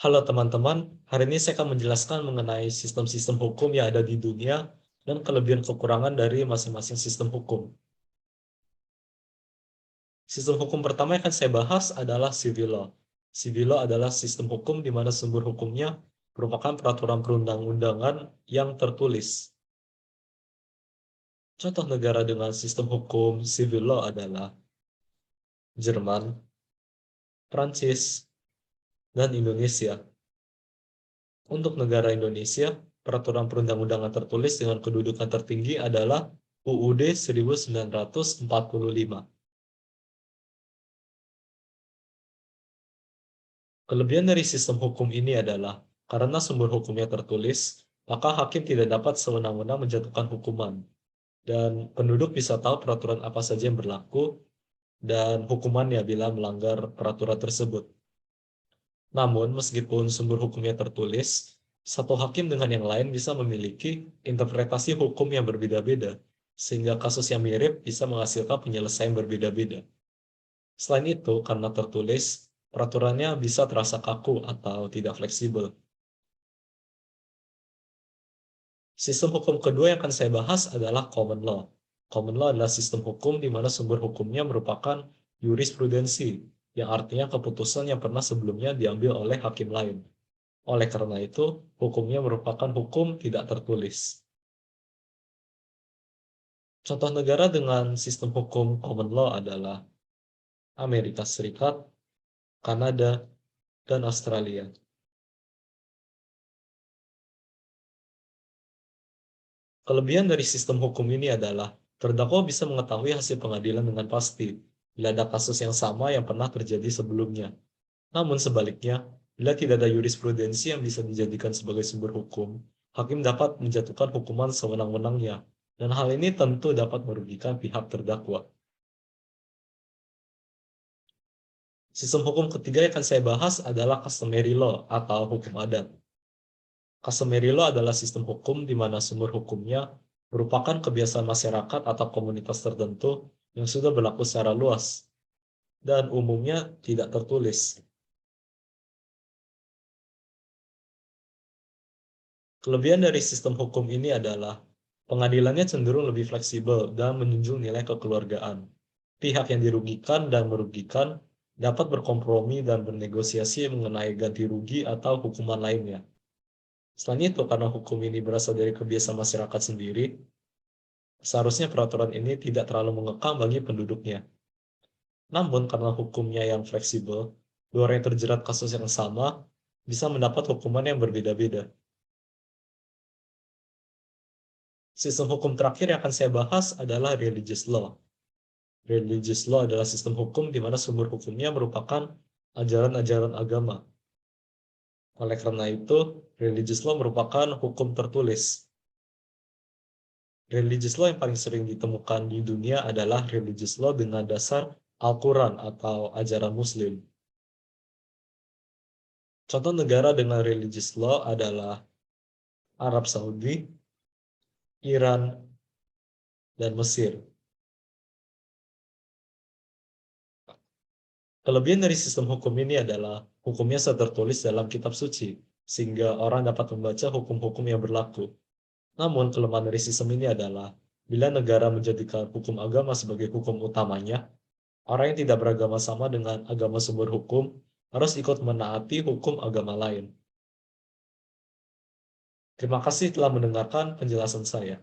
Halo teman-teman, hari ini saya akan menjelaskan mengenai sistem-sistem hukum yang ada di dunia dan kelebihan kekurangan dari masing-masing sistem hukum. Sistem hukum pertama yang akan saya bahas adalah civil law. Civil law adalah sistem hukum di mana sumber hukumnya merupakan peraturan perundang-undangan yang tertulis. Contoh negara dengan sistem hukum civil law adalah Jerman, Prancis, dan Indonesia. Untuk negara Indonesia, peraturan perundang-undangan tertulis dengan kedudukan tertinggi adalah UUD 1945. Kelebihan dari sistem hukum ini adalah karena sumber hukumnya tertulis, maka hakim tidak dapat sewenang-wenang menjatuhkan hukuman, dan penduduk bisa tahu peraturan apa saja yang berlaku dan hukumannya bila melanggar peraturan tersebut. Namun, meskipun sumber hukumnya tertulis, satu hakim dengan yang lain bisa memiliki interpretasi hukum yang berbeda-beda, sehingga kasus yang mirip bisa menghasilkan penyelesaian berbeda-beda. Selain itu, karena tertulis, peraturannya bisa terasa kaku atau tidak fleksibel. Sistem hukum kedua yang akan saya bahas adalah common law. Common law adalah sistem hukum di mana sumber hukumnya merupakan jurisprudensi, yang artinya keputusan yang pernah sebelumnya diambil oleh hakim lain. Oleh karena itu, hukumnya merupakan hukum tidak tertulis. Contoh negara dengan sistem hukum common law adalah Amerika Serikat, Kanada, dan Australia. Kelebihan dari sistem hukum ini adalah terdakwa bisa mengetahui hasil pengadilan dengan pasti bila ada kasus yang sama yang pernah terjadi sebelumnya. Namun sebaliknya, bila tidak ada jurisprudensi yang bisa dijadikan sebagai sumber hukum, hakim dapat menjatuhkan hukuman sewenang-wenangnya, dan hal ini tentu dapat merugikan pihak terdakwa. Sistem hukum ketiga yang akan saya bahas adalah customary law atau hukum adat. Customary law adalah sistem hukum di mana sumber hukumnya merupakan kebiasaan masyarakat atau komunitas tertentu yang sudah berlaku secara luas dan umumnya tidak tertulis. Kelebihan dari sistem hukum ini adalah pengadilannya cenderung lebih fleksibel dan menjunjung nilai kekeluargaan. Pihak yang dirugikan dan merugikan dapat berkompromi dan bernegosiasi mengenai ganti rugi atau hukuman lainnya. Selain itu, karena hukum ini berasal dari kebiasaan masyarakat sendiri, seharusnya peraturan ini tidak terlalu mengekang bagi penduduknya. Namun, karena hukumnya yang fleksibel, dua orang yang terjerat kasus yang sama bisa mendapat hukuman yang berbeda-beda. Sistem hukum terakhir yang akan saya bahas adalah religious law. Religious law adalah sistem hukum di mana sumber hukumnya merupakan ajaran-ajaran agama. Oleh karena itu, religious law merupakan hukum tertulis. Religious law yang paling sering ditemukan di dunia adalah religious law dengan dasar Al-Quran atau ajaran Muslim. Contoh negara dengan religious law adalah Arab Saudi, Iran, dan Mesir. Kelebihan dari sistem hukum ini adalah hukumnya sudah tertulis dalam kitab suci, sehingga orang dapat membaca hukum-hukum yang berlaku. Namun, kelemahan dari sistem ini adalah bila negara menjadikan hukum agama sebagai hukum utamanya, orang yang tidak beragama sama dengan agama sumber hukum harus ikut menaati hukum agama lain. Terima kasih telah mendengarkan penjelasan saya.